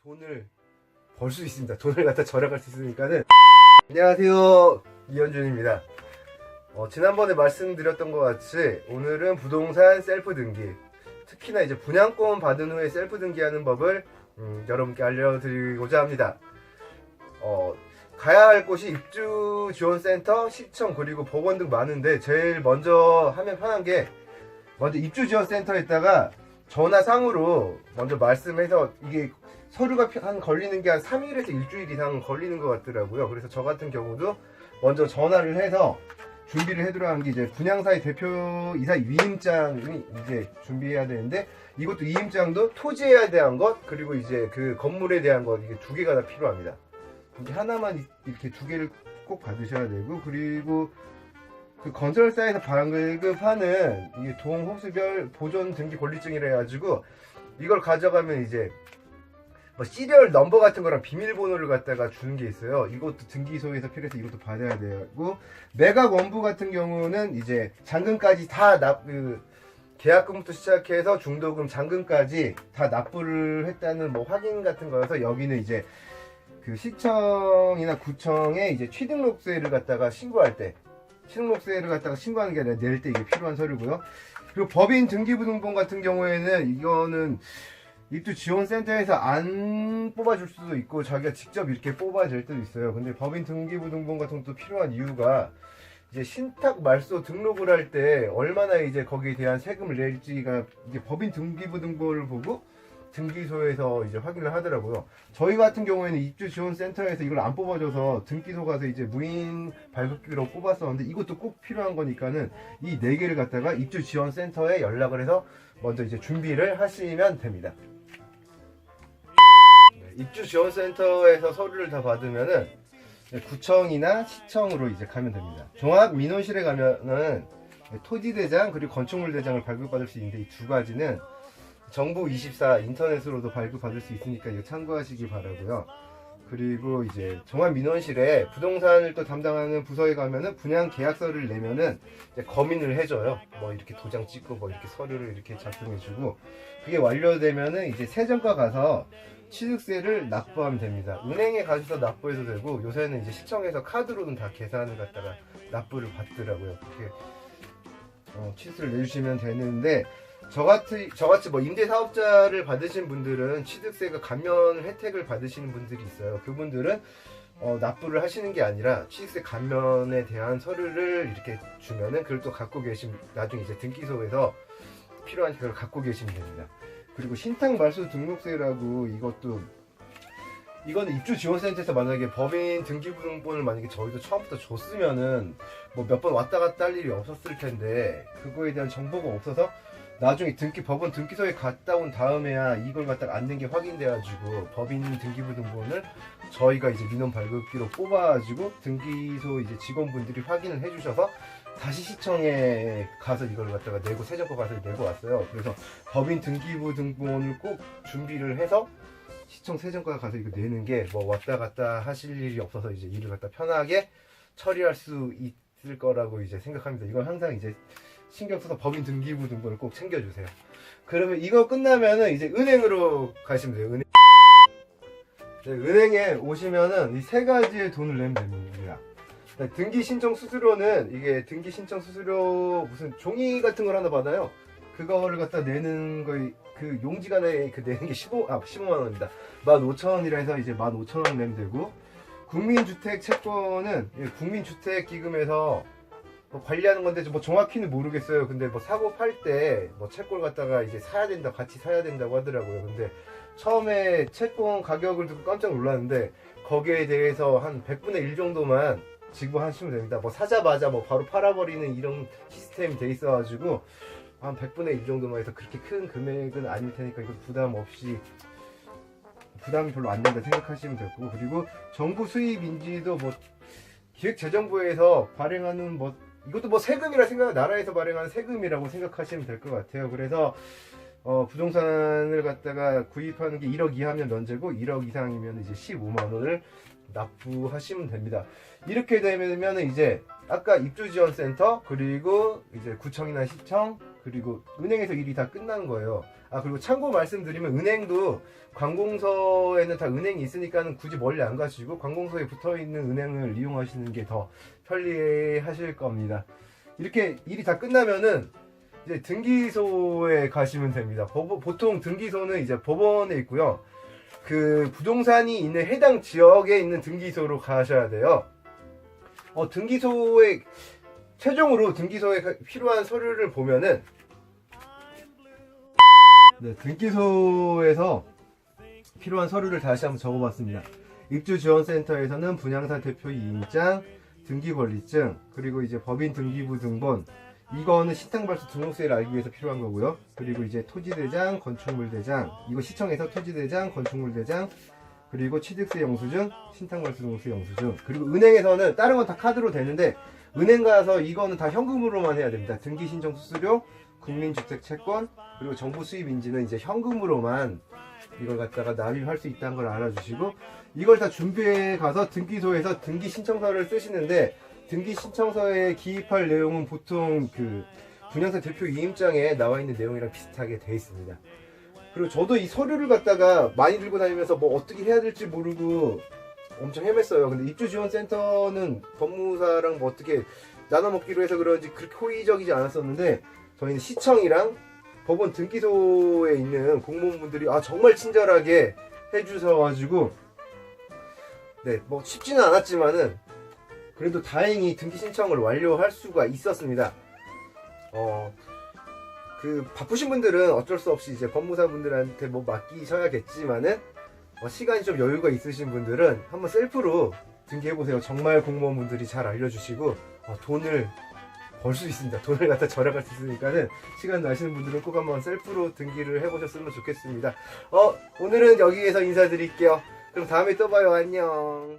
돈을 벌 수 있습니다. 돈을 갖다 절약할 수 있으니까는. 안녕하세요, 이현준입니다. 지난번에 말씀드렸던 것 같이 오늘은 부동산 셀프 등기, 특히나 이제 분양권 받은 후에 셀프 등기하는 법을 여러분께 알려드리고자 합니다. 가야 할 곳이 입주지원센터, 시청, 그리고 법원 등 많은데 제일 먼저 하면 편한 게 먼저 입주지원센터에다가 전화상으로 먼저 말씀해서, 이게 서류가 걸리는 게 한 3일에서 일주일 이상 걸리는 것 같더라고요. 그래서 저 같은 경우도 먼저 전화를 해서 준비를 해두라는 게, 이제 분양사의 대표이사 위임장이 이제 준비해야 되는데, 이것도 위임장도 토지에 대한 것, 그리고 이제 그 건물에 대한 것, 이게 두 개가 다 필요합니다. 이게 하나만 이렇게 두 개를 꼭 받으셔야 되고, 그리고 그 건설사에서 발급하는 이게 동호수별 보존 등기 권리증이라 해가지고, 이걸 가져가면 이제 뭐 시리얼 넘버 같은 거랑 비밀번호를 갖다가 주는 게 있어요. 이것도 등기소에서 필요해서 이것도 받아야 되고, 매각 원부 같은 경우는 이제 잔금까지 다 계약금부터 시작해서 중도금, 잔금까지 다 납부를 했다는 뭐 확인 같은 거여서, 여기는 이제 그 시청이나 구청에 이제 취등록세를 갖다가 신고할 때, 취등록세를 갖다가 신고하는 게 아니라 낼 때 이게 필요한 서류고요. 그리고 법인 등기부등본 같은 경우에는 이거는 입주지원센터에서 안 뽑아줄 수도 있고 자기가 직접 이렇게 뽑아줄 때도 있어요. 근데 법인 등기부등본 같은 것도 필요한 이유가, 이제 신탁 말소 등록을 할 때 얼마나 이제 거기에 대한 세금을 낼지가 이제 법인 등기부등본을 보고 등기소에서 이제 확인을 하더라고요. 저희 같은 경우에는 입주지원센터에서 이걸 안 뽑아줘서 등기소 가서 이제 무인 발급기로 뽑았었는데, 이것도 꼭 필요한 거니까는 이 네 개를 갖다가 입주지원센터에 연락을 해서 먼저 이제 준비를 하시면 됩니다. 입주지원센터에서 서류를 다 받으면은 구청이나 시청으로 이제 가면 됩니다. 종합민원실에 가면은 토지대장 그리고 건축물대장을 발급받을 수 있는데, 이 두 가지는 정부24 인터넷으로도 발급받을 수 있으니까 이거 참고하시기 바라고요. 그리고 이제 종합민원실에 부동산을 또 담당하는 부서에 가면은 분양 계약서를 내면은 이제 검인을 해줘요. 뭐 이렇게 도장 찍고 뭐 이렇게 서류를 이렇게 작성해주고, 그게 완료되면은 이제 세정과 가서 취득세를 납부하면 됩니다. 은행에 가셔서 납부해도 되고, 요새는 이제 시청에서 카드로는 다 계산을 갖다가 납부를 받더라고요. 그렇게 취득세를 내주시면 되는데, 저같이 뭐 임대사업자를 받으신 분들은 취득세가 감면 혜택을 받으시는 분들이 있어요. 그분들은 납부를 하시는 게 아니라 취득세 감면에 대한 서류를 이렇게 주면은 그걸 또 갖고 계시면 나중에 이제 등기소에서 필요한 그걸 갖고 계시면 됩니다. 그리고 신탁 말소 등록세라고, 이거는 입주지원센터에서 만약에 법인 등기부등본을 만약에 저희도 처음부터 줬으면은 뭐 몇 번 왔다 갔다 할 일이 없었을 텐데, 그거에 대한 정보가 없어서 나중에 법원 등기소에 갔다 온 다음에야 이걸 갖다가 안 된 게 확인돼가지고 법인 등기부등본을 저희가 이제 민원 발급기로 뽑아가지고 등기소 이제 직원분들이 확인을 해주셔서 다시 시청에 가서 이걸 갖다가 내고, 세정과 가서 내고 왔어요. 그래서 법인 등기부등본을 꼭 준비를 해서 시청 세정과 가서 이거 내는 게 뭐 왔다 갔다 하실 일이 없어서 이제 일을 갖다 편하게 처리할 수 있을 거라고 이제 생각합니다. 이건 항상 이제 신경 써서 법인 등기부등본을 꼭 챙겨주세요. 그러면 이거 끝나면은 이제 은행으로 가시면 돼요. 은행에 오시면은 이 세 가지의 돈을 내면 됩니다. 등기 신청 수수료는, 이게 등기 신청 수수료 무슨 종이 같은 걸 하나 받아요. 그거를 갖다 내는 거, 그 용지가 내는 게 15만 원입니다. 15,000원이라 해서 이제 15,000원 내면 되고, 국민주택 채권은 국민주택기금에서 뭐 관리하는 건데 뭐 정확히는 모르겠어요. 근데 뭐 사고 팔 때 뭐 채권 갖다가 이제 같이 사야 된다고 하더라고요. 근데 처음에 채권 가격을 듣고 깜짝 놀랐는데, 거기에 대해서 한 100분의 1 정도만 지급하시면 됩니다. 뭐 사자마자 뭐 바로 팔아버리는 이런 시스템이 돼 있어가지고 한 100분의 1 정도만 해서 그렇게 큰 금액은 아닐 테니까 이거 부담이 별로 안 된다 생각하시면 되고, 그리고 정부 수입 인지도 뭐 기획재정부에서 발행하는 뭐 이것도 뭐 세금이라 나라에서 발행하는 세금이라고 생각하시면 될 것 같아요. 그래서 부동산을 갖다가 구입하는 게 1억 이하면 면제고, 1억 이상이면 이제 15만 원을 납부하시면 됩니다. 이렇게 되면 이제 아까 입주지원센터, 그리고 이제 구청이나 시청, 그리고 은행에서 일이 다 끝난 거예요. 아, 그리고 참고 말씀드리면 은행도 관공서에는 다 은행이 있으니까는 굳이 멀리 안 가시고 관공서에 붙어 있는 은행을 이용하시는 게 더 편리하실 겁니다. 이렇게 일이 다 끝나면은 이제 등기소에 가시면 됩니다. 보통 등기소는 이제 법원에 있고요. 그 부동산이 있는 해당 지역에 있는 등기소로 가셔야 돼요. 등기소에 최종으로 등기소에 필요한 서류를 보면은 네, 등기소에서 필요한 서류를 다시 한번 적어봤습니다. 입주지원센터에서는 분양사 대표 이임장, 등기권리증, 그리고 이제 법인 등기부 등본, 이거는 신탁발수 등록세를 알기 위해서 필요한 거고요. 그리고 이제 토지대장, 건축물대장, 이거 시청에서 토지대장, 건축물대장, 그리고 취득세 영수증, 신탁발수 등록세 영수증, 그리고 은행에서는 다른 건 다 카드로 되는데 은행 가서 이거는 다 현금으로만 해야 됩니다. 등기신청 수수료, 국민주택채권, 그리고 정부 수입 인지는 이제 현금으로만 이걸 갖다가 납입할 수 있다는 걸 알아주시고, 이걸 다 준비해 가서 등기소에서 등기신청서를 쓰시는데, 등기신청서에 기입할 내용은 보통 그 분양사 대표 위임장에 나와 있는 내용이랑 비슷하게 돼 있습니다. 그리고 저도 이 서류를 갖다가 많이 들고 다니면서 뭐 어떻게 해야 될지 모르고 엄청 헤맸어요. 근데 입주지원센터는 법무사랑 뭐 어떻게 나눠먹기로 해서 그런지 그렇게 호의적이지 않았었는데, 저희는 시청이랑 법원 등기소에 있는 공무원분들이 정말 친절하게 해주셔가지고, 네, 뭐 쉽지는 않았지만은 그래도 다행히 등기 신청을 완료할 수가 있었습니다. 그 바쁘신 분들은 어쩔 수 없이 이제 법무사분들한테 뭐 맡기셔야겠지만은 시간이 좀 여유가 있으신 분들은 한번 셀프로 등기해보세요. 정말 공무원분들이 잘 알려주시고 돈을 벌 수 있습니다. 돈을 갖다 절약할 수 있으니까는 시간 나시는 분들은 꼭 한번 셀프로 등기를 해보셨으면 좋겠습니다. 오늘은 여기에서 인사드릴게요. 그럼 다음에 또 봐요. 안녕.